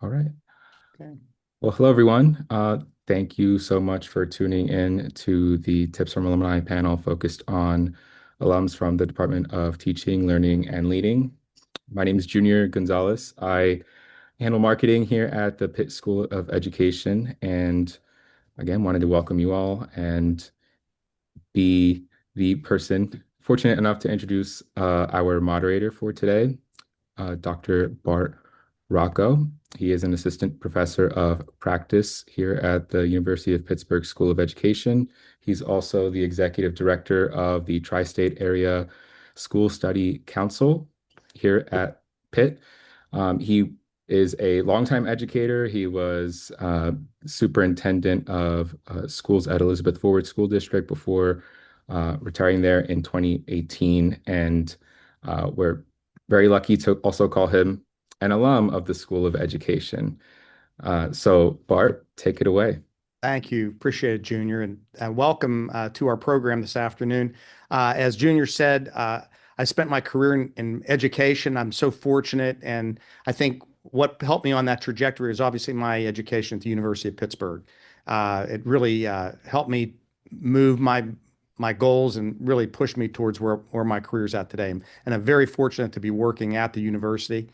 All right. Okay. Well, hello, everyone. Thank you so much for tuning in to the Tips from Alumni panel focused on alums from the Department of Teaching, Learning, and Leading. My name is Junior Gonzalez. I handle marketing here at the Pitt School of Education, and again, wanted to welcome you all and be the person fortunate enough to introduce our moderator for today, Dr. Bart Rocco. He is an assistant professor of practice here at the University of Pittsburgh School of Education. He's also the executive director of the Tri-State Area School Study Council here at Pitt. He is a longtime educator. He was superintendent of schools at Elizabeth Forward School District before retiring there in 2018. And we're very lucky to also call him an alum of the School of Education. So, Bart, take it away. Thank you. Appreciate it, Junior, and welcome to our program this afternoon. As Junior said, I spent my career in education. I'm so fortunate, and I think what helped me on that trajectory is obviously my education at the University of Pittsburgh. It really helped me move my goals and really pushed me towards where my career is at today. And I'm very fortunate to be working at the university.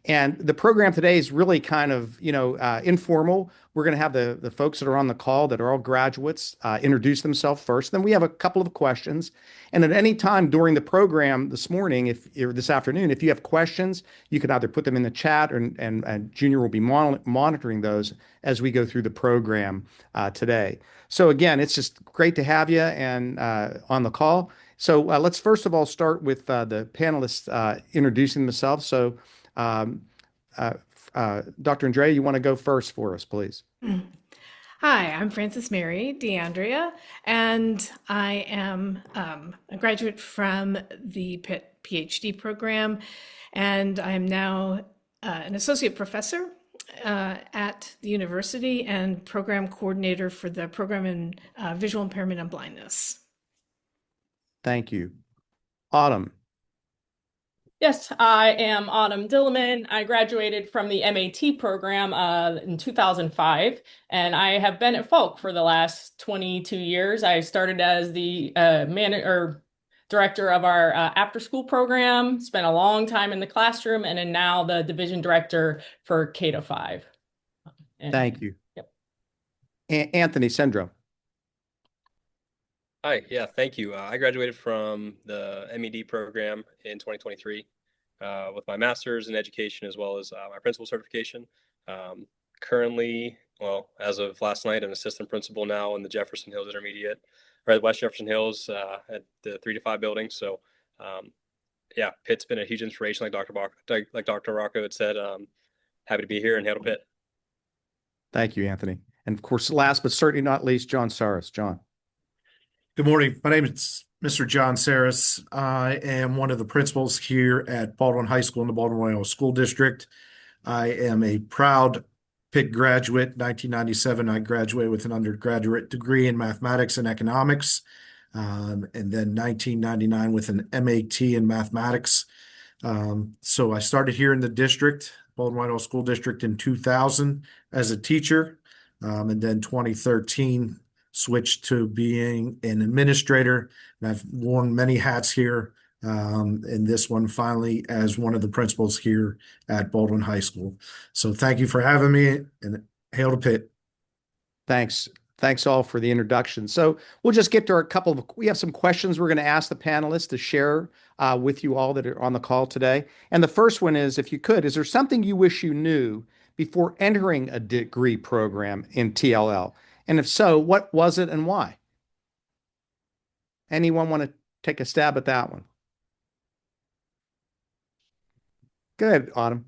And the program today is really kind of, informal. We're going to have the folks that are on the call that are all graduates introduce themselves first. Then we have a couple of questions. And at any time during the program this morning, or this afternoon, if you have questions, you can either put them in the chat and Junior will be monitoring those as we go through the program today. So again, it's just great to have you and on the call. So let's first of all start with the panelists introducing themselves. So um, Dr. Andrea, you want to go first for us, please? Hi, I'm Frances Mary DeAndrea, and I am a graduate from the Pitt PhD program, and I am now an associate professor at the university and program coordinator for the program in visual impairment and blindness. Thank you. Autumn. Yes, I am Autumn Dillaman. I graduated from the MAT program in 2005, and I have been at Folk for the last 22 years. I started as the director of our after-school program, spent a long time in the classroom, and am now the division director for K to 5. Thank you. Yep. Anthony Sendro. Hi, yeah, thank you. I graduated from the MED program in 2023 with my master's in education as well as my principal certification. Currently, well, as of last night, an assistant principal now in the Jefferson Hills Intermediate, or at West Jefferson Hills at the 3 to 5 building. So, yeah, Pitt's been a huge inspiration, like Dr. Rocco had said. Happy to be here and hail to Pitt. Thank you, Anthony. And of course, last but certainly not least, John Saras. John. Good morning. My name is Mr. John Saras. I am one of the principals here at Baldwin High School in the Baldwin School District. I am a proud Pitt graduate. 1997, I graduated with an undergraduate degree in mathematics and economics, and then 1999 with an MAT in mathematics. So I started here in the district, Baldwin School District, in 2000 as a teacher, and then 2013 switched to being an administrator. And I've worn many hats here, and this one finally as one of the principals here at Baldwin High School. So thank you for having me, and hail to Pitt. Thanks. Thanks all for the introduction. So we'll just get to we have some questions we're going to ask the panelists to share with you all that are on the call today. And the first one is, if you could, is there something you wish you knew before entering a degree program in TLL? And if so, what was it and why? Anyone want to take a stab at that one? Go ahead, Autumn.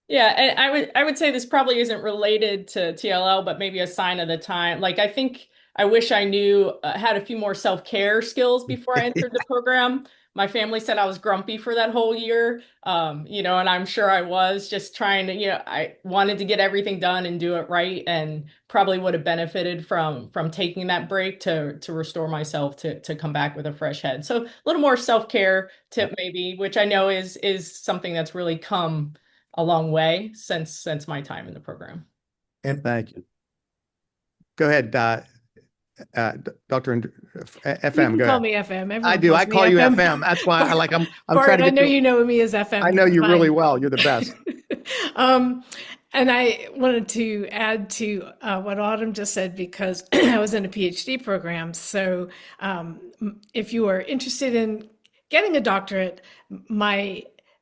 Yeah, and I would say this probably isn't related to TLL, but maybe a sign of the time. Like I think I wish I knew had a few more self-care skills before I entered the program. My family said I was grumpy for that whole year, and I'm sure I was just trying to, I wanted to get everything done and do it right, and probably would have benefited from taking that break to restore myself to come back with a fresh head. So a little more self-care tip maybe, which I know is something that's really come a long way since my time in the program. And Thank you. Go ahead, Dr. FM. You can Go call ahead. me FM. I Everyone do. calls I me call you FM. FM. That's why I'm Bart, trying to I get know you. you know me as FM. I know you Fine. really well. You're the best. um, and I wanted to add to what Autumn just said because I was in a PhD program. So if you are interested in getting a doctorate,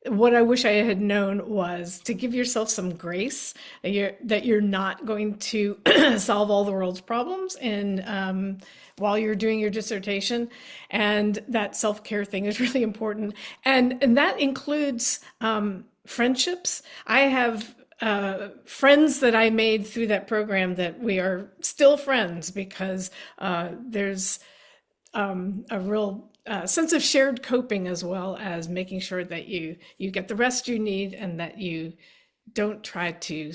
what I wish I had known was to give yourself some grace that you're not going to solve all the world's problems in while you're doing your dissertation, and that self-care thing is really important, and that includes friendships. I have friends that I made through that program that we are still friends because there's a real sense of shared coping as well as making sure that you get the rest you need and that you don't try to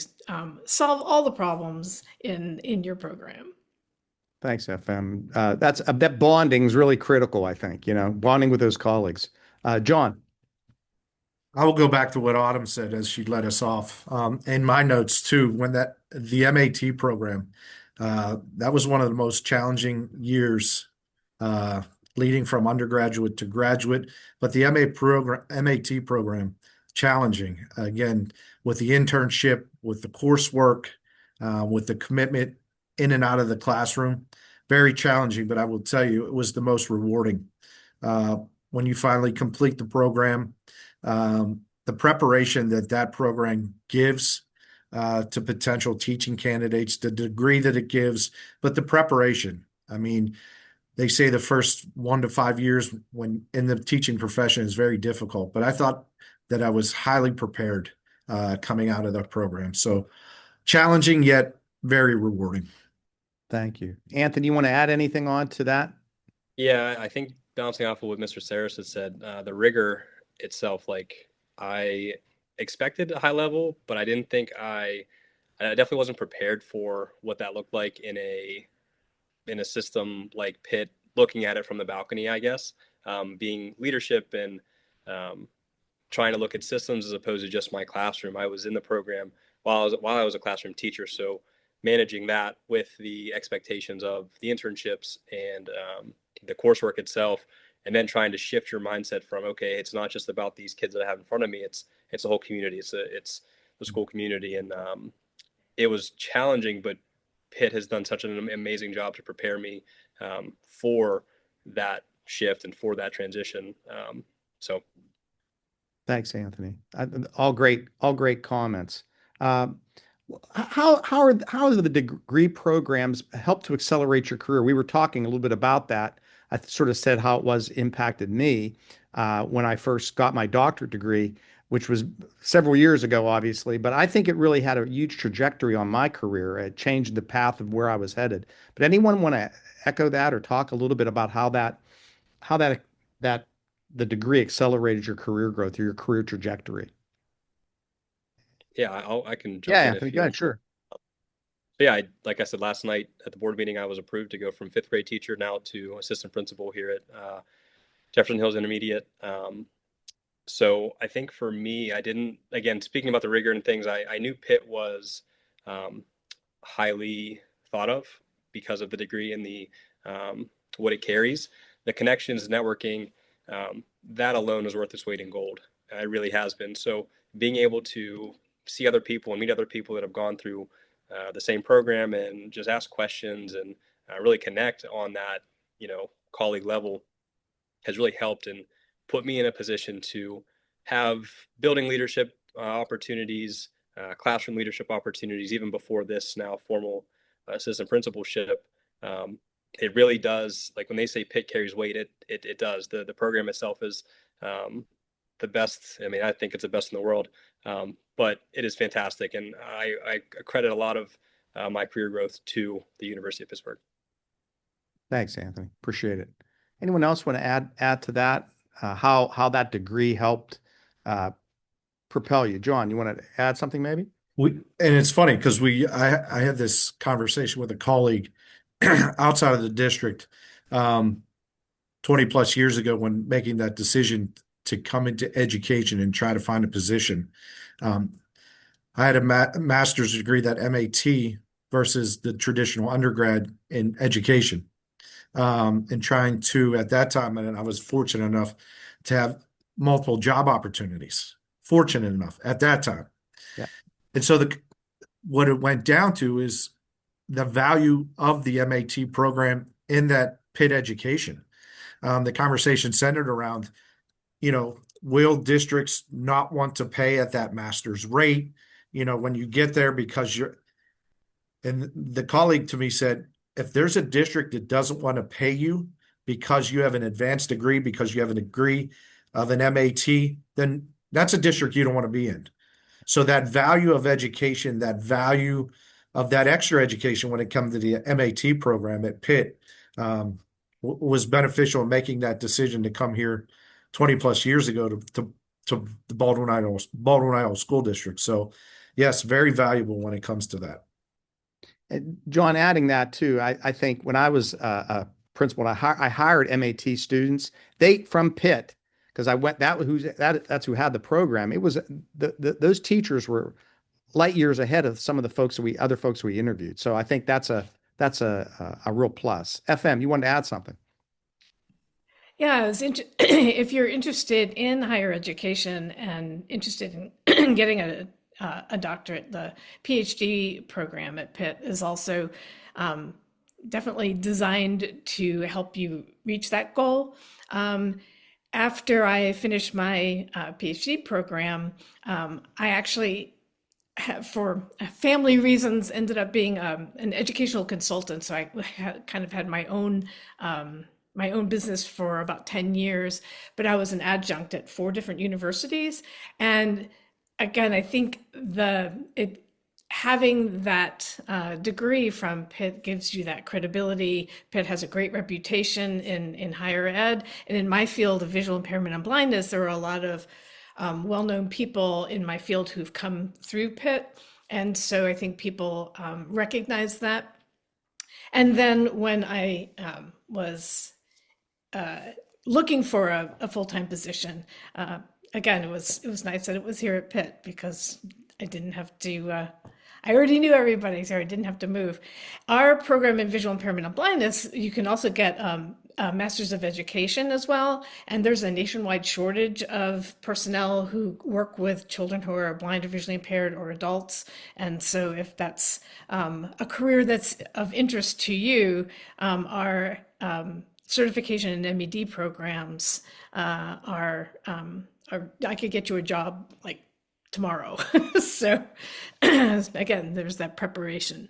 solve all the problems in your program. Thanks, FM. That bonding is really critical, I think, bonding with those colleagues. John. I will go back to what Autumn said as she let us off. In my notes too, when the MAT program, that was one of the most challenging years, leading from undergraduate to graduate. But the MAT program, challenging again with the internship, with the coursework, with the commitment in and out of the classroom. Very challenging, but I will tell you, it was the most rewarding. When you finally complete the program, the preparation that program gives to potential teaching candidates, the degree that it gives, but the preparation. I mean, they say the first 1 to 5 years when in the teaching profession is very difficult, but I thought that I was highly prepared coming out of the program. So challenging yet very rewarding. Thank you. Anthony, you want to add anything on to that? Yeah, I think bouncing off of what Mr. Saras has said, the rigor itself, like I expected a high level, but I didn't think I definitely wasn't prepared for what that looked like in a system like Pitt, looking at it from the balcony, I guess, being leadership and trying to look at systems as opposed to just my classroom. I was in the program while I was a classroom teacher, so managing that with the expectations of the internships and the coursework itself, and then trying to shift your mindset from, okay, it's not just about these kids that I have in front of me, it's the whole community, it's the school community, and it was challenging, but Pitt has done such an amazing job to prepare me for that shift and for that transition. So thanks, Anthony. All great comments. How has the degree programs helped to accelerate your career? We were talking a little bit about that. I sort of said how it was impacted me when I first got my doctorate degree, which was several years ago, obviously. But I think it really had a huge trajectory on my career. It changed the path of where I was headed. But anyone want to echo that or talk a little bit about how the degree accelerated your career growth or your career trajectory? yeah, I can jump Yeah, in Anthony, if go you ahead, sure. But yeah, like I said last night at the board meeting, I was approved to go from fifth grade teacher now to assistant principal here at Jefferson Hills Intermediate. So I think for me, I didn't, again, speaking about the rigor and things, I knew Pitt was highly thought of because of the degree and the what it carries, the connections, networking, that alone is worth its weight in gold. It really has been. So being able to see other people and meet other people that have gone through the same program and just ask questions and really connect on that, colleague level has really helped and put me in a position to have building leadership opportunities, classroom leadership opportunities, even before this now formal assistant principalship. It really does, like when they say Pitt carries weight, it does. The program itself is the best. I mean, I think it's the best in the world, but it is fantastic. And I credit a lot of my career growth to the University of Pittsburgh. Thanks, Anthony. Appreciate it. Anyone else want to add to that? How that degree helped propel you? John, you want to add something maybe? And it's funny because I had this conversation with a colleague outside of the district 20 plus years ago when making that decision to come into education and try to find a position. I had a master's degree, that MAT, versus the traditional undergrad in education. And trying to, at that time, and I was fortunate enough to have multiple job opportunities. Fortunate enough at that time. Yeah. And so what it went down to is the value of the MAT program in that Pitt education. The conversation centered around, will districts not want to pay at that master's rate, when you get there, because and the colleague to me said, if there's a district that doesn't want to pay you because you have an advanced degree, because you have a degree of an MAT, then that's a district you don't want to be in. So that value of education, that value of that extra education when it comes to the MAT program at Pitt, was beneficial in making that decision to come here 20 plus years ago to the Baldwin, Idaho School District. So yes, very valuable when it comes to that. And John, adding that too, I think when I was a principal, I hired MAT students. They from Pitt, because I went. That's who had the program. It was those teachers were light years ahead of some of the other folks we interviewed. So I think that's a real plus. FM, you wanted to add something? Yeah, if you're interested in higher education and interested in getting a doctorate, the PhD program at Pitt is also definitely designed to help you reach that goal. After I finished my PhD program, I actually, for family reasons, ended up being an educational consultant. So I kind of had my own business for about 10 years, but I was an adjunct at 4 different universities. And again, I think having that degree from Pitt gives you that credibility. Pitt has a great reputation in higher ed. And in my field of visual impairment and blindness, there are a lot of well-known people in my field who've come through Pitt. And so I think people recognize that. And then when I was looking for a full-time position, again, it was nice that it was here at Pitt, because I didn't have to, I already knew everybody, so I didn't have to move. Our program in visual impairment and blindness, you can also get a Master's of Education as well. And there's a nationwide shortage of personnel who work with children who are blind or visually impaired, or adults. And so if that's a career that's of interest to you, our certification and MED programs are I could get you a job like tomorrow. So again, there's that preparation.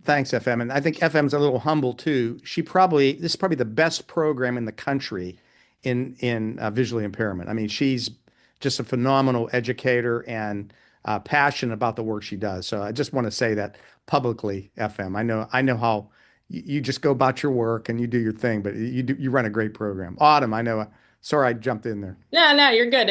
Thanks, FM. And I think FM's a little humble too. This is probably the best program in the country in visually impairment. I mean, she's just a phenomenal educator and passionate about the work she does. So I just want to say that publicly, FM. I know how you just go about your work and you do your thing, but you run a great program. Autumn, I know. Sorry, I jumped in there. No, you're good.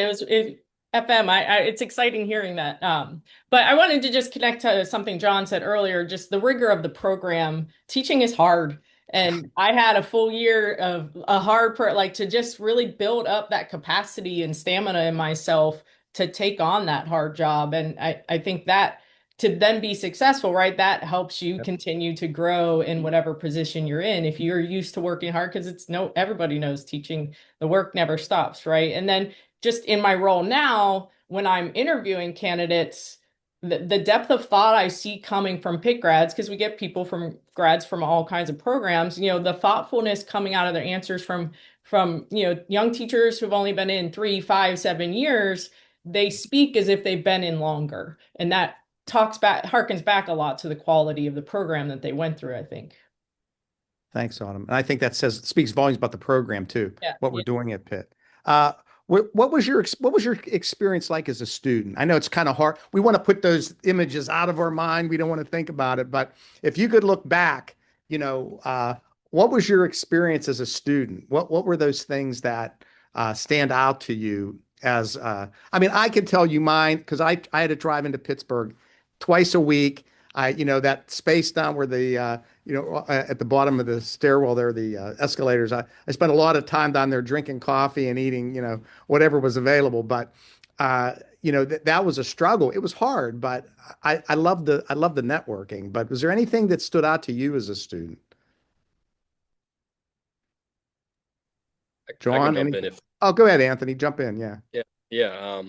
FM. It's exciting hearing that. But I wanted to just connect to something John said earlier, just the rigor of the program. Teaching is hard. And I had a full year of a hard, to just really build up that capacity and stamina in myself to take on that hard job. And I think that to then be successful, right, that helps you continue to grow in whatever position you're in. If you're used to working hard, because everybody knows teaching, the work never stops, right? And then just in my role now, when I'm interviewing candidates, the depth of thought I see coming from Pitt grads, because we get people from grads from all kinds of programs, the thoughtfulness coming out of their answers from young teachers who've only been in 3, 5, 7 years, they speak as if they've been in longer. And that harkens back a lot to the quality of the program that they went through, I think. Thanks, Autumn. And I think that speaks volumes about the program too, what we're doing at Pitt. What was your experience like as a student? I know it's kind of hard. We want to put those images out of our mind. We don't want to think about it. But if you could look back, what was your experience as a student? What were those things that stand out to you as, I could tell you mine, because I had to drive into Pittsburgh twice a week. That space down where the, at the bottom of the stairwell there, the escalators, I spent a lot of time down there drinking coffee and eating, whatever was available. But that was a struggle. It was hard, but I love the networking. But was there anything that stood out to you as a student? I can John, jump any? in if Oh, go ahead, Anthony. Jump in. Yeah. yeah, yeah.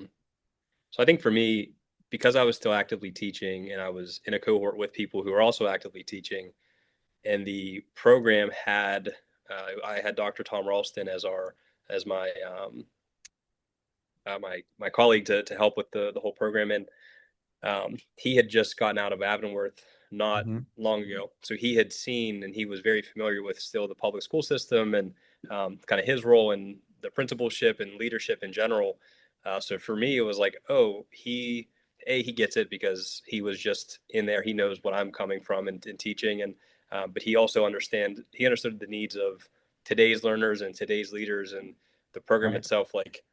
So I think for me, because I was still actively teaching and I was in a cohort with people who were also actively teaching, and the program had I had Dr. Tom Ralston as my my colleague to help with the whole program, and he had just gotten out of Avonworth not Mhm. long ago, so he had seen and he was very familiar with still the public school system and kind of his role in the principalship and leadership in general. So for me, it was like, oh, he gets it because he was just in there. He knows what I'm coming from in teaching, and but he also understood the needs of today's learners and today's leaders, and the program Right. itself, like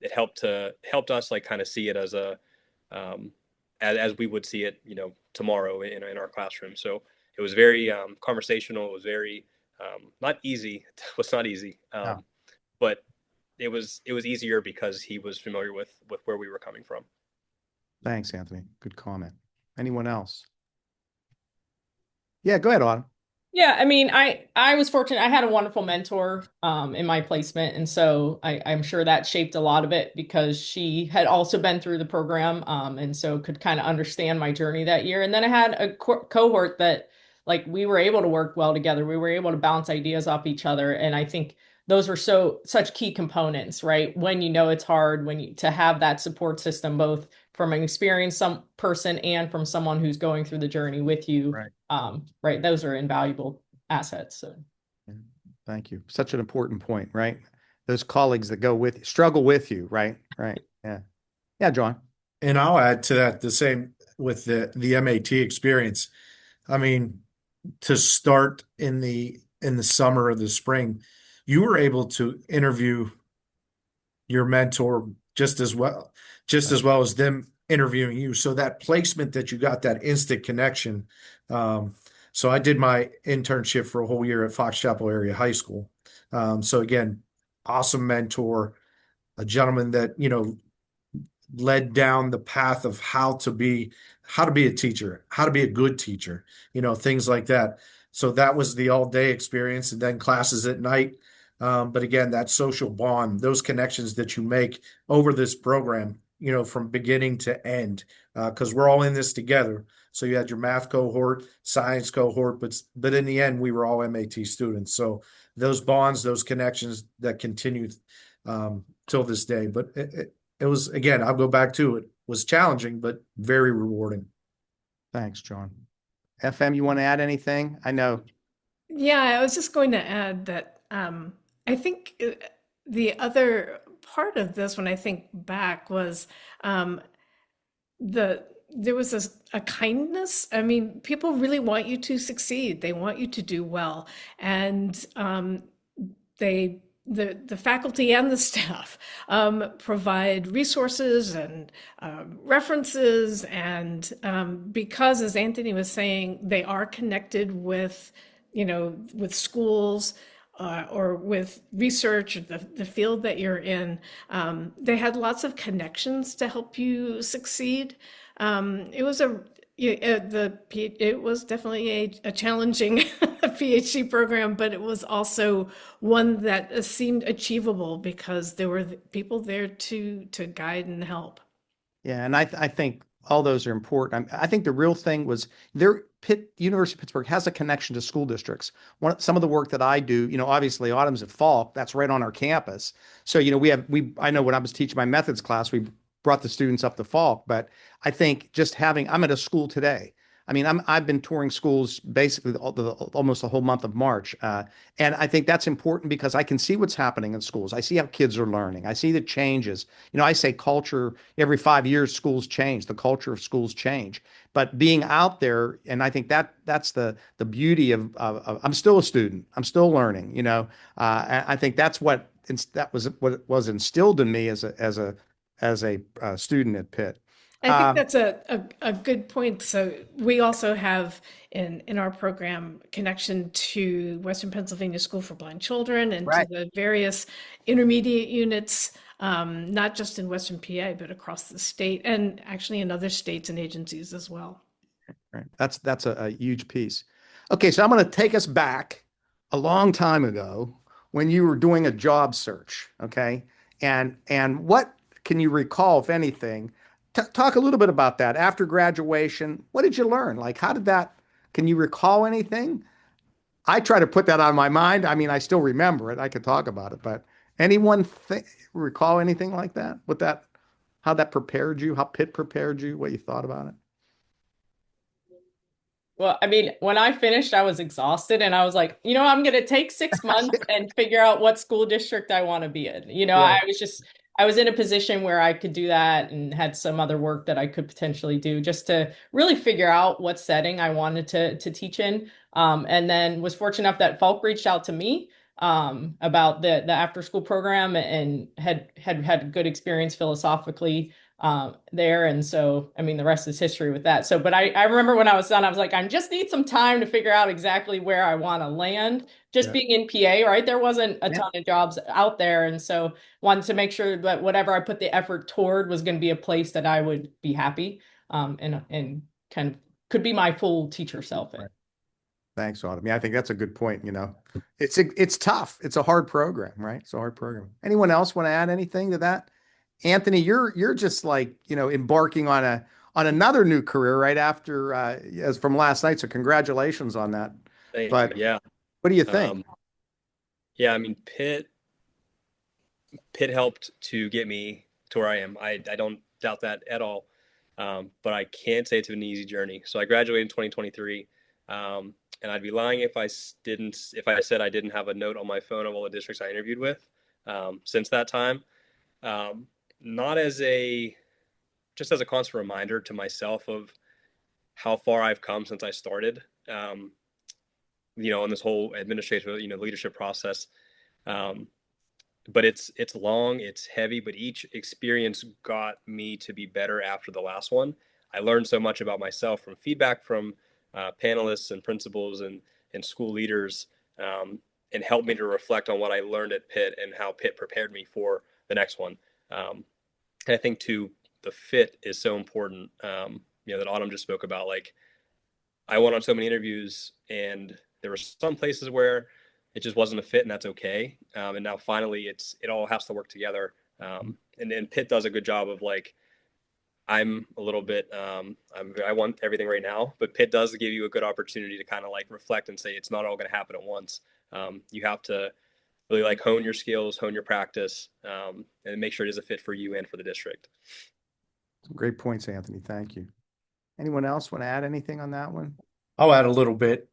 it helped us like kind of see it as a um, as we would see it, tomorrow in our classroom. So it was very conversational. It was very not easy. It was not easy, No. but it was easier because he was familiar with where we were coming from. Thanks, Anthony. Good comment. Anyone else? Yeah, go ahead, Autumn. Yeah, I mean, I was fortunate. I had a wonderful mentor in my placement, and so I'm sure that shaped a lot of it because she had also been through the program, and so could kind of understand my journey that year. And then I had a cohort that like we were able to work well together. We were able to bounce ideas off each other, and I think those were such key components, right? When you know it's hard, to have that support system, both from an experienced person and from someone who's going through the journey with you, Right. right, those are invaluable assets. So Yeah. Thank you. Such an important point, right? Those colleagues that struggle with you, right? Right. Yeah. Yeah, John. And I'll add to that the same with the MAT experience. I mean, to start in the summer or the spring, you were able to interview your mentor just Right. as well as them interviewing you. So that placement that you got, that instant connection. So I did my internship for a whole year at Fox Chapel Area High School. So again, awesome mentor, a gentleman that, led down the path of how to be a teacher, how to be a good teacher, things like that. So that was the all day experience and then classes at night. But again, that social bond, those connections that you make over this program, from beginning to end, because we're all in this together. So you had your math cohort, science cohort, but in the end, we were all MAT students. So those bonds, those connections that continue till this day. But it was, again, I'll go back to it, was challenging, but very rewarding. Thanks, John. FM, you want to add anything? I know. Yeah, I was just going to add that I think the other part of this, when I think back, was um, there was a kindness. I mean, people really want you to succeed. They want you to do well, and they the faculty and the staff provide resources and references, and because, as Anthony was saying, they are connected with, with schools. Or with research, the field that you're in, they had lots of connections to help you succeed. It was it was definitely a challenging PhD program, but it was also one that seemed achievable because there were people there to guide and help. Yeah, and I think all those are important. I think the real thing was University of Pittsburgh has a connection to school districts. Some of the work that I do, obviously Autumn's at Falk, that's right on our campus. So, I know when I was teaching my methods class, we brought the students up to Falk, but I think I'm at a school today. I mean, I've been touring schools basically almost the whole month of March, and I think that's important because I can see what's happening in schools. I see how kids are learning. I see the changes. I say culture every 5 years, schools change. The culture of schools change. But being out there, and I think that's the beauty of I'm still a student. I'm still learning. I think that was what was instilled in me as a student at Pitt. I think that's a good point. So we also have in our program connection to Western Pennsylvania School for Blind Children and to Right. the various intermediate units not just in Western PA, but across the state and actually in other states and agencies as well. Right. That's a huge piece. Okay, so I'm going to take us back a long time ago when you were doing a job search. Okay, and what can you recall, if anything? Talk a little bit about that. After graduation, what did you learn? Like, how did that? Can you recall anything? I try to put that on my mind. I mean, I still remember it. I could talk about it, but anyone recall anything like that? What that? How that prepared you? How Pitt prepared you? What you thought about it? Well, I mean, when I finished, I was exhausted and I was like, I'm going to take 6 months and figure out what school district I want to be in. Yeah. I was in a position where I could do that and had some other work that I could potentially do just to really figure out what setting I wanted to teach in. And then was fortunate enough that Falk reached out to me about the after school program and had good experience philosophically there. And so, I mean, the rest is history with that. So, but I remember when I was done, I was like, I just need some time to figure out exactly where I want to land. Just Yeah. being in PA, right? There wasn't a ton of jobs out there. And so wanted to make sure that whatever I put the effort toward was going to be a place that I would be happy and kind of could be my full teacher self in. Right. Thanks, Autumn. Yeah, I think that's a good point. It's tough. It's a hard program, right? It's a hard program. Anyone else want to add anything to that? Anthony, you're just like, embarking on another new career right after as from last night. So congratulations on that. Thank But you. Yeah. what do you think? Yeah, I mean, Pitt helped to get me to where I am. I don't doubt that at all. But I can't say it's been an easy journey. So I graduated in 2023. And I'd be lying if I said I didn't have a note on my phone of all the districts I interviewed with since that time. Not just as a constant reminder to myself of how far I've come since I started, in this whole administrative, leadership process. But it's long, it's heavy, but each experience got me to be better after the last one. I learned so much about myself from feedback from panelists and principals and school leaders, and helped me to reflect on what I learned at Pitt and how Pitt prepared me for the next one. And I think too, the fit is so important, that Autumn just spoke about. Like, I went on so many interviews and there were some places where it just wasn't a fit, and that's okay. And now finally it all has to work together. And then Pitt does a good job of like, I'm a little bit, I want everything right now, but Pitt does give you a good opportunity to kind of like reflect and say, it's not all going to happen at once. You have to really like hone your skills, hone your practice, and make sure it is a fit for you and for the district. Great points, Anthony. Thank you. Anyone else want to add anything on that one? I'll add a little bit.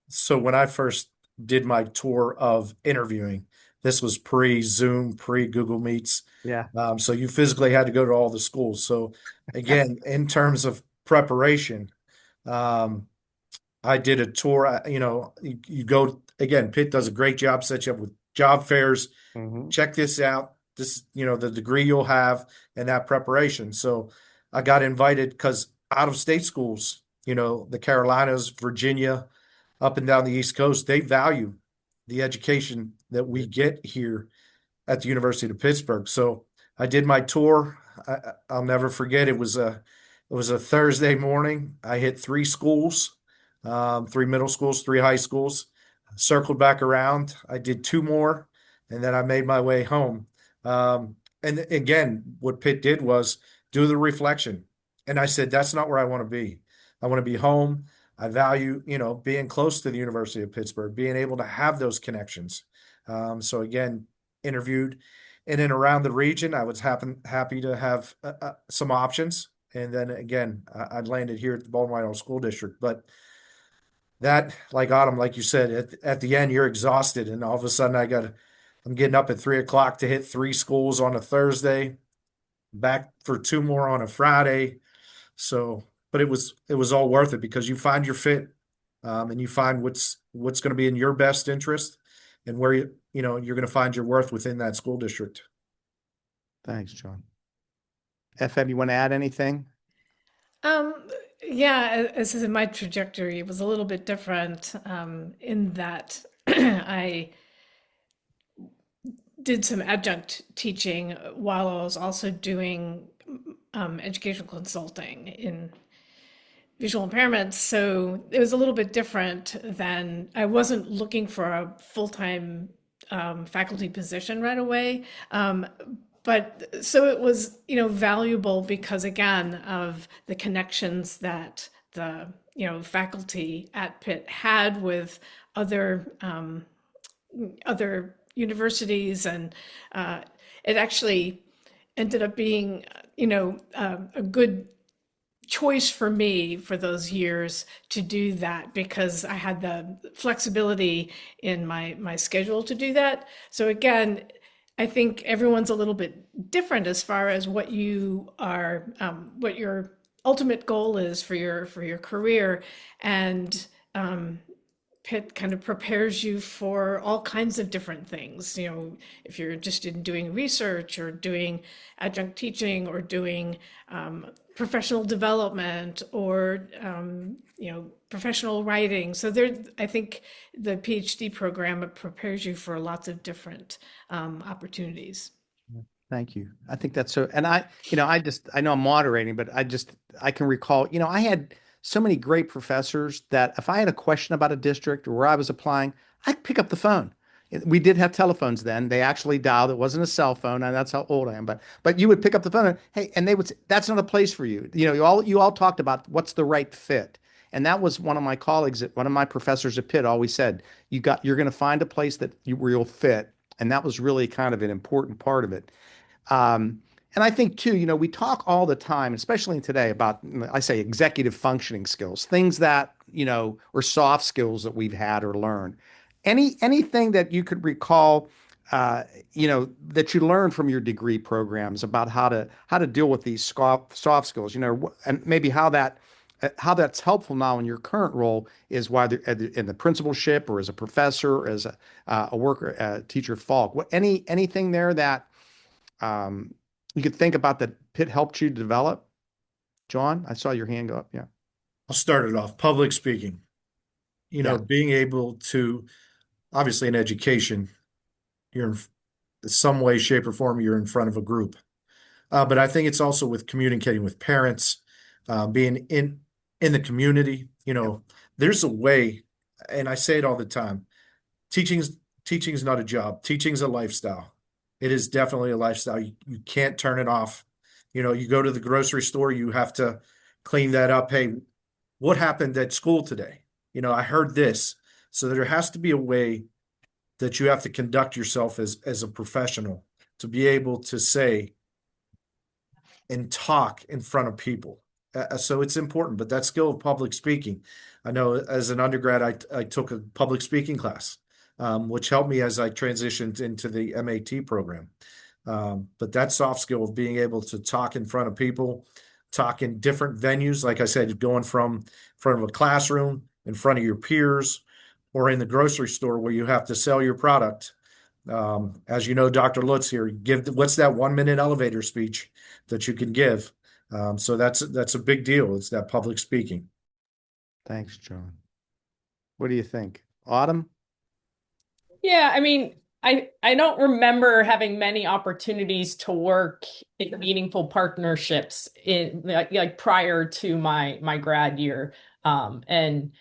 So when I first did my tour of interviewing, this was pre-Zoom, pre-Google Meets. Yeah. So you physically had to go to all the schools. So again, in terms of preparation, I did a tour. You go again. Pitt does a great job, set you up with job fairs. Mm-hmm. Check this out. This, the degree you'll have and that preparation. So I got invited because out of state schools, the Carolinas, Virginia, up and down the East Coast, they value the education that we get here at the University of Pittsburgh. So I did my tour. I'll never forget. It was a Thursday morning. I hit 3 schools, 3 middle schools, 3 high schools, circled back around. I did 2 more, and then I made my way home. And again, what Pitt did was do the reflection. And I said, that's not where I want to be. I want to be home. I value, being close to the University of Pittsburgh, being able to have those connections. So again, interviewed in and around the region. I was happy to have some options. And then again, I landed here at the Baltimore School District. But that, like Autumn, like you said, at the end, you're exhausted. And all of a sudden I'm getting up at 3:00 to hit 3 schools on a Thursday, back for 2 more on a Friday. So, but it was all worth it because you find your fit, and you find what's going to be in your best interest and where you're going to find your worth within that school district. Thanks, John. FM, you want to add anything? Yeah, as in my trajectory, it was a little bit different in that I did some adjunct teaching while I was also doing educational consulting in visual impairments. So it was a little bit different than I wasn't looking for a full-time faculty position right away. But so it was, valuable because again of the connections that the, faculty at Pitt had with other other universities, and it actually ended up being, a good choice for me for those years to do that because I had the flexibility in my schedule to do that. So again, I think everyone's a little bit different as far as what you are, what your ultimate goal is for your career, and Pitt kind of prepares you for all kinds of different things. If you're interested in doing research or doing adjunct teaching or doing professional development or professional writing. So I think the PhD program prepares you for lots of different opportunities. Thank you. I think that's so, and I know I'm moderating, but I can recall, I had so many great professors that if I had a question about a district or where I was applying, I'd pick up the phone. We did have telephones then. They actually dialed. It wasn't a cell phone, and that's how old I am. But you would pick up the phone and, hey, and they would say, that's not a place for you. You all talked about what's the right fit. And that was one of my colleagues one of my professors at Pitt always said, you're going to find a place where you'll fit. And that was really kind of an important part of it. And I think too, we talk all the time, especially today, about, I say, executive functioning skills, things that, or soft skills that we've had or learned. Anything that you could recall, that you learned from your degree programs about how to deal with these soft skills, and maybe how that's helpful now in your current role is whether in the principalship or as a professor, or as a worker, a teacher at Falk. Anything there that you could think about that Pitt helped you develop? John, I saw your hand go up. Yeah. I'll start it off. Public speaking. Yeah. Being able to, obviously in education, you're in some way, shape, or form, you're in front of a group. But I think it's also with communicating with parents, being in the community. There's a way, and I say it all the time. Teaching's not a job. Teaching's a lifestyle. It is definitely a lifestyle. You can't turn it off. You go to the grocery store, you have to clean that up. Hey, what happened at school today? I heard this. So there has to be a way that you have to conduct yourself as a professional to be able to say and talk in front of people. So it's important, but that skill of public speaking, I know as an undergrad, I took a public speaking class, which helped me as I transitioned into the MAT program. But that soft skill of being able to talk in front of people, talk in different venues, like I said, going from in front of a classroom, in front of your peers, or in the grocery store where you have to sell your product. As you know, Dr. Lutz here, what's that 1 minute elevator speech that you can give? So that's a big deal. It's that public speaking. Thanks, John. What do you think? Autumn? Yeah, I mean, I don't remember having many opportunities to work in meaningful partnerships in like prior to my grad year. And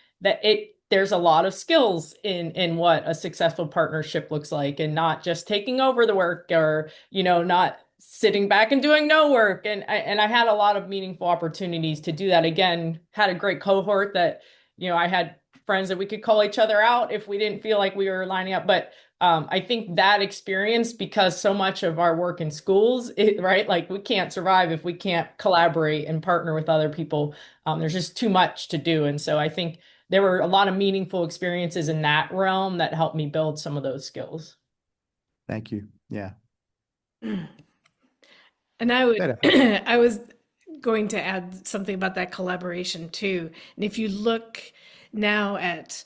there's a lot of skills in what a successful partnership looks like, and not just taking over the work or, not sitting back and doing no work. And I had a lot of meaningful opportunities to do that. Again, had a great cohort that, I had friends that we could call each other out if we didn't feel like we were lining up. But I think that experience, because so much of our work in schools, right? Like we can't survive if we can't collaborate and partner with other people. There's just too much to do. And so I think there were a lot of meaningful experiences in that realm that helped me build some of those skills. Thank you. Yeah. And I was going to add something about that collaboration too. And if you look now at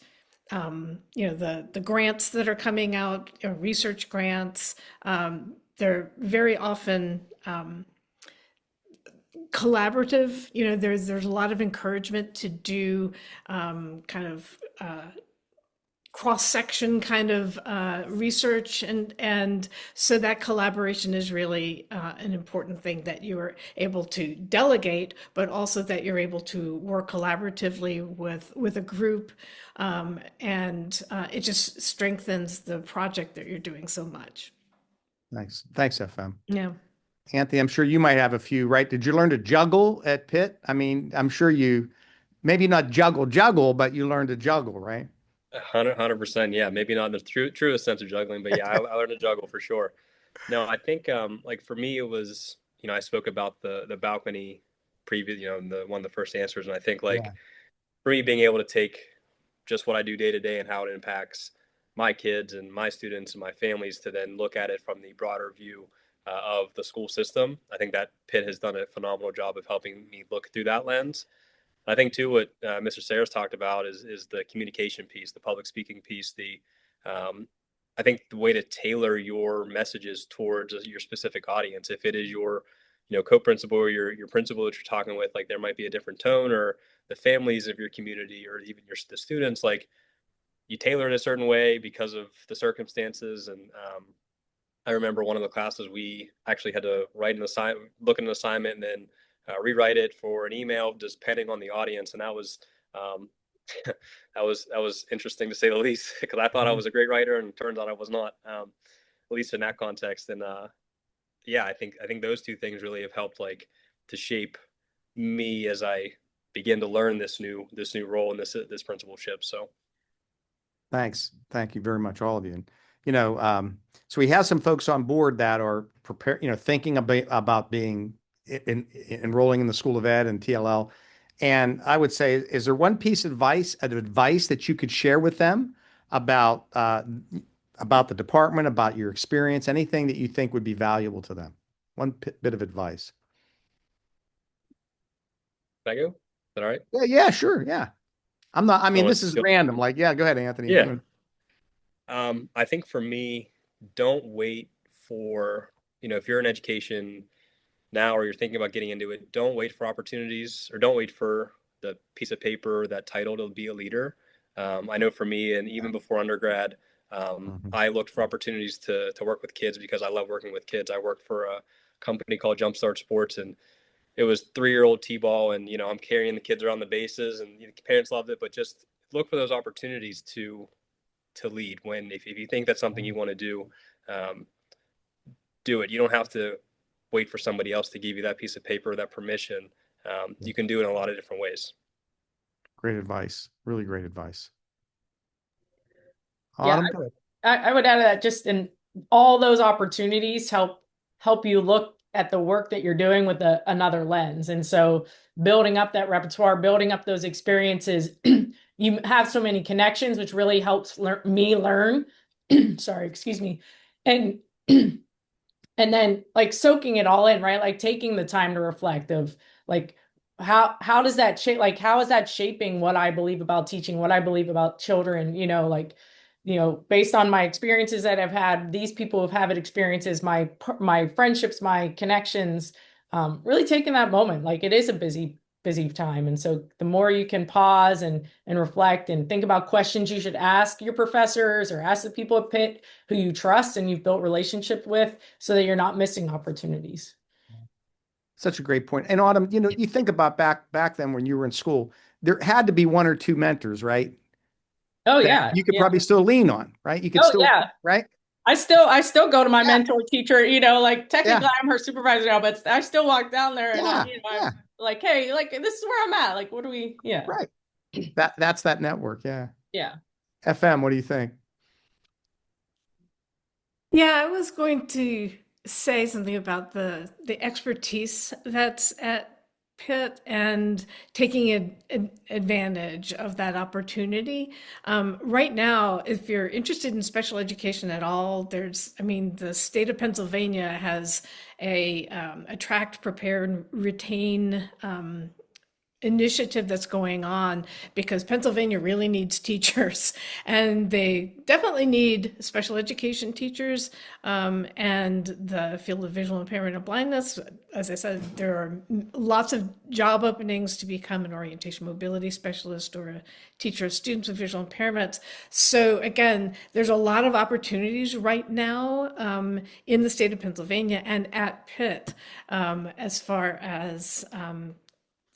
the grants that are coming out, research grants, they're very often collaborative. There's a lot of encouragement to do kind of cross-section kind of research, and so that collaboration is really an important thing, that you're able to delegate, but also that you're able to work collaboratively with a group, and it just strengthens the project that you're doing so much. Nice. Thanks, FM. Yeah. Anthony, I'm sure you might have a few, right? Did you learn to juggle at Pitt? I mean, I'm sure you maybe not juggle, but you learned to juggle, right? 100%. Yeah, maybe not in the truest sense of juggling, but yeah, I learned to juggle for sure. No, I think like for me, it was, I spoke about the balcony previous, the one of the first answers, and I think like Yeah. for me, being able to take just what I do day to day and how it impacts my kids and my students and my families to then look at it from the broader view of the school system. I think that Pitt has done a phenomenal job of helping me look through that lens. I think too what Mr. Saras talked about is the communication piece, the public speaking piece. Um, I think the way to tailor your messages towards your specific audience, if it is your co-principal or your principal that you're talking with, like there might be a different tone, or the families of your community, or even the students, like you tailor it a certain way because of the circumstances. And I remember one of the classes we actually had to write an assignment, look at an assignment, and then rewrite it for an email, just depending on the audience. And that was that was interesting to say the least, because I thought I was a great writer, and it turns out I was not, at least in that context. And yeah, I think those two things really have helped, like, to shape me as I begin to learn this new role and this principalship. So Thanks. Thank you very much, all of you. And, so we have some folks on board that are prepared, thinking about being enrolling in the School of Ed and TLL. And I would say, is there one piece of advice that you could share with them about the department, about your experience, anything that you think would be valuable to them? One bit of advice. can I go? Is that all right? Yeah, sure. Yeah. I mean, this is random. Like, yeah, go ahead, Anthony. Yeah. I think for me, don't wait for, if you're in education now, or you're thinking about getting into it, don't wait for opportunities, or don't wait for the piece of paper, that title to be a leader. I know for me, and even before undergrad, I looked for opportunities to work with kids because I love working with kids. I worked for a company called Jumpstart Sports, and it was 3-year-old T-ball, and I'm carrying the kids around the bases, and parents loved it. But just look for those opportunities to lead. If you think that's something you want to do, do it. You don't have to wait for somebody else to give you that piece of paper, that permission. You can do it in a lot of different ways. Great advice. Really great advice. Yeah, Autumn? I would add that just in all those opportunities help you look at the work that you're doing with another lens. And so building up that repertoire, building up those experiences, you have so many connections, which really helps me learn. Sorry, excuse me. And and then like soaking it all in, right? Like taking the time to reflect of like, how does that shape, like, how is that shaping what I believe about teaching, what I believe about children, based on my experiences that I've had, these people have had experiences, my friendships, my connections, really taking that moment. Like, it is a busy time. And so the more you can pause and reflect and think about questions you should ask your professors or ask the people at Pitt who you trust and you've built relationship with, so that you're not missing opportunities. Such a great point. And Autumn, you think about back then when you were in school, there had to be one or two mentors, right? Oh yeah. You could probably still lean on, right? You could right? I still go to my mentor teacher, like technically I'm her supervisor now, but I still walk down there and I'm like, hey, like, this is where I'm at. Like, what do we, Right. That's that network. Yeah. Yeah. FM, what do you think? Yeah, I was going to say something about the expertise that's at Pitt and taking advantage of that opportunity. Right now, if you're interested in special education at all, the state of Pennsylvania has a attract, prepare, and retain initiative that's going on, because Pennsylvania really needs teachers, and they definitely need special education teachers, and the field of visual impairment and blindness. As I said, there are lots of job openings to become an orientation mobility specialist or a teacher of students with visual impairments. So again, there's a lot of opportunities right now in the state of Pennsylvania and at Pitt, as far as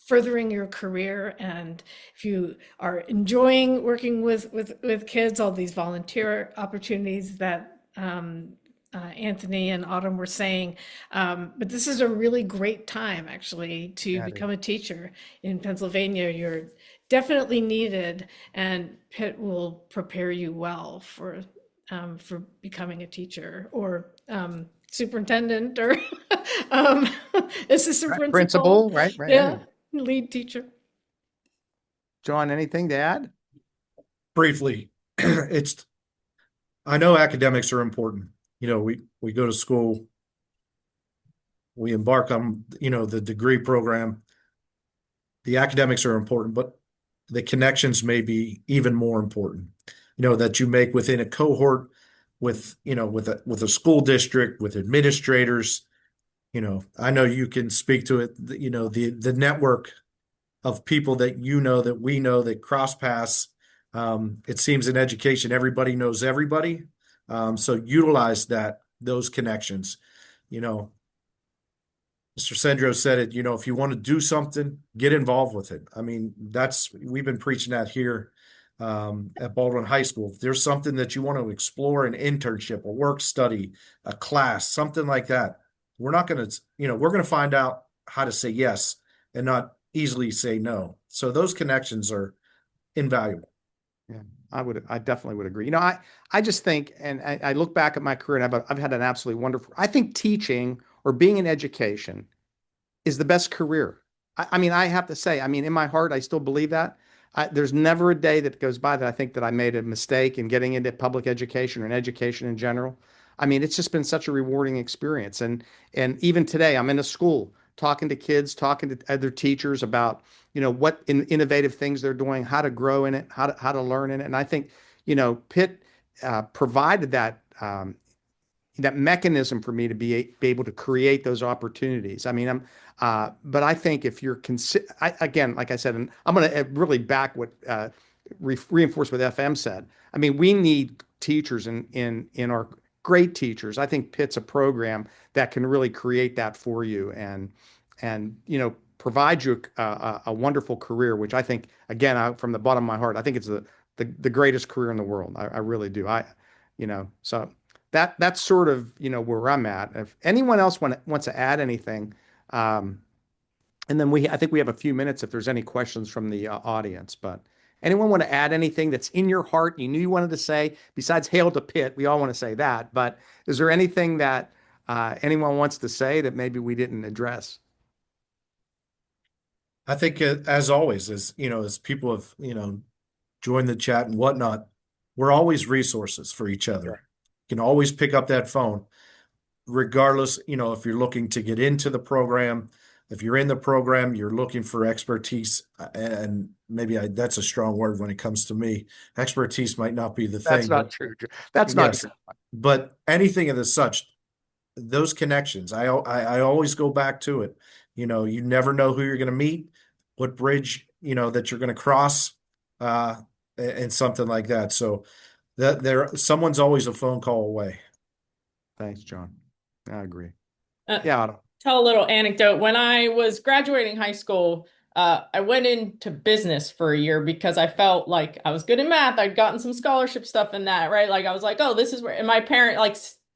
furthering your career. And if you are enjoying working with kids, all these volunteer opportunities that Anthony and Autumn were saying. But this is a really great time, actually, to become a teacher in Pennsylvania. You're definitely needed, and Pitt will prepare you well for becoming a teacher or superintendent or assistant principal. Principal, right? Yeah, lead teacher. John, anything to add? Briefly, I know academics are important. We go to school, we embark on, the degree program. The academics are important, but the connections may be even more important, that you make within a cohort with a school district, with administrators. I know you can speak to it, the network of people that that we know that cross paths. It seems in education, everybody knows everybody. So utilize those connections. Mr. Sendro said it, if you want to do something, get involved with it. I mean, we've been preaching that here at Baldwin High School. If there's something that you want to explore, an internship, a work study, a class, something like that, we're not going to, we're going to find out how to say yes and not easily say no. So those connections are invaluable. Yeah, I definitely would agree. I just think, and I look back at my career, and I've had an absolutely wonderful, I think teaching or being in education is the best career. I mean, I have to say, in my heart, I still believe that. There's never a day that goes by that I think that I made a mistake in getting into public education or in education in general. It's just been such a rewarding experience. And even today, I'm in a school talking to kids, talking to other teachers about, what innovative things they're doing, how to grow in it, how to learn in it. And I think, Pitt provided that mechanism for me to be able to create those opportunities. But I think if you're again, like I said, and I'm going to really back what reinforce what FM said. We need teachers in our great teachers. I think Pitt's a program that can really create that for you and provide you a wonderful career, which I think, again, from the bottom of my heart, I think it's the greatest career in the world. I really do. So that's sort of, where I'm at. If anyone else wants to add anything, and then I think we have a few minutes if there's any questions from the audience, but anyone want to add anything that's in your heart you knew you wanted to say besides hail to Pitt? We all want to say that, but is there anything that anyone wants to say that maybe we didn't address? I think as always, as people have, joined the chat and whatnot, we're always resources for each other. Sure. You can always pick up that phone, regardless, if you're looking to get into the program, if you're in the program, you're looking for expertise, and maybe that's a strong word when it comes to me. Expertise might not be the thing. That's not true. That's not true. But anything of the such, those connections, I always go back to it. You never know who you're going to meet, what bridge, that you're going to cross, and something like that. So someone's always a phone call away. Thanks, John. I agree. Yeah. Tell a little anecdote. When I was graduating high school, I went into business for a year because I felt like I was good in math. I'd gotten some scholarship stuff in that, right? Like I was like, oh, this is where, and my parent, like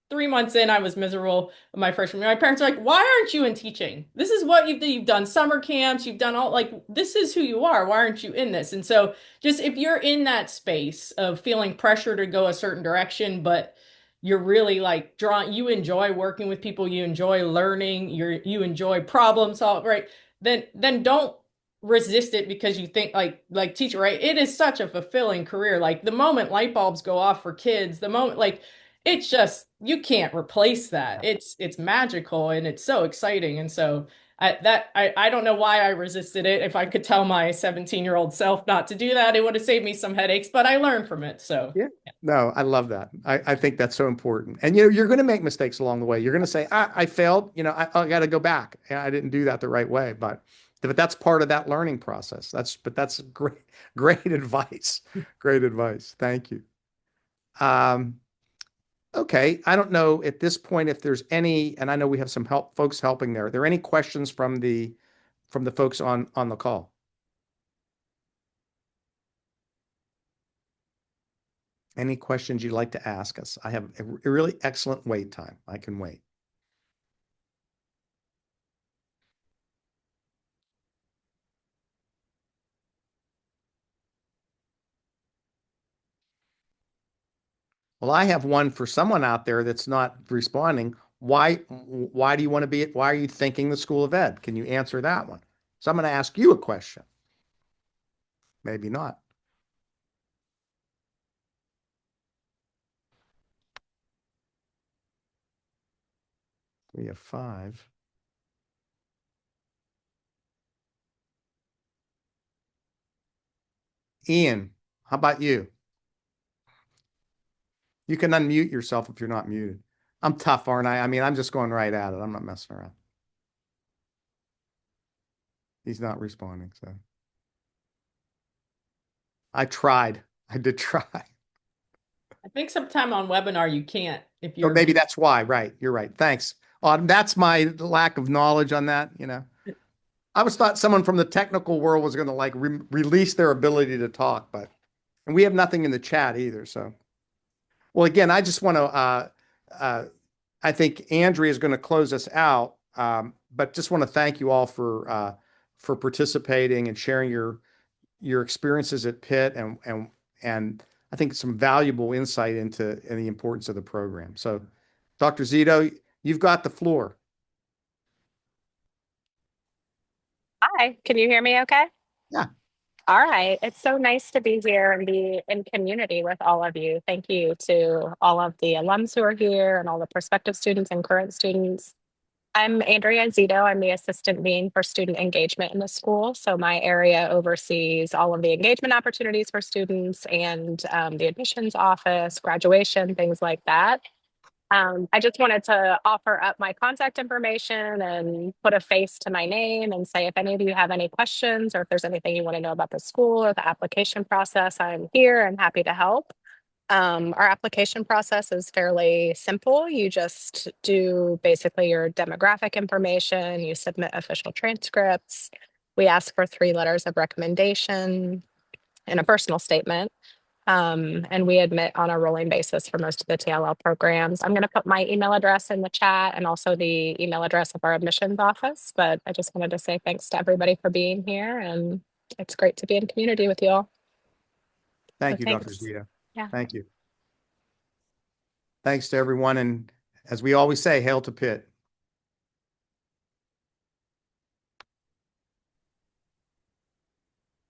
3 months in, I was miserable my freshman year. My parents are like, why aren't you in teaching? This is what you've done summer camps, you've done all, like, this is who you are. Why aren't you in this? And so just if you're in that space of feeling pressure to go a certain direction, but you're really like you enjoy working with people, you enjoy learning, you enjoy problem solving, right? Then don't resist it because you think like teacher, right? It is such a fulfilling career. Like the moment light bulbs go off for kids, the moment, like, it's just, you can't replace that. It's magical and it's so exciting. And so I don't know why I resisted it. If I could tell my 17-year-old self not to do that, it would have saved me some headaches, but I learned from it. So Yeah. No, I love that. I think that's so important. And you're going to make mistakes along the way. You're going to say, I failed. I got to go back. I didn't do that the right way. But that's part of that learning process. That's great, great advice. Great advice. Thank you. Okay. I don't know at this point if there's any, and I know we have some folks helping there. Are there any questions from the folks on the call? Any questions you'd like to ask us? I have a really excellent wait time. I can wait. Well, I have one for someone out there that's not responding. Why do you want to be why are you thinking the School of Ed? Can you answer that one? So I'm going to ask you a question. Maybe not. We have 5. Ian, how about you? You can unmute yourself if you're not muted. I'm tough, aren't I? I mean, I'm just going right at it. I'm not messing around. He's not responding, so. I tried. I did try. I think sometime on webinar you can't if Or you're maybe that's why. Right. You're right. Thanks. That's my lack of knowledge on that. I was thought someone from the technical world was going to like release their ability to talk, and we have nothing in the chat either. So, well, again, I just want to, I think Andrea is going to close us out. But just want to thank you all for participating and sharing your experiences at Pitt and I think some valuable insight into the importance of the program. So, Dr. Zito, you've got the floor. Hi, can you hear me okay? Yeah. All right. It's so nice to be here and be in community with all of you. Thank you to all of the alums who are here and all the prospective students and current students. I'm Andrea Zito. I'm the Assistant Dean for Student Engagement in the school. So my area oversees all of the engagement opportunities for students and the admissions office, graduation, things like that. I just wanted to offer up my contact information and put a face to my name and say if any of you have any questions or if there's anything you want to know about the school or the application process, I'm here and happy to help. Our application process is fairly simple. You just do basically your demographic information, you submit official transcripts. We ask for 3 letters of recommendation and a personal statement. And we admit on a rolling basis for most of the TLL programs. I'm going to put my email address in the chat and also the email address of our admissions office. But I just wanted to say thanks to everybody for being here. And it's great to be in community with you all. Thank So you, thanks. Dr. Zito. Yeah. Thank you. Thanks to everyone. And as we always say, hail to Pitt.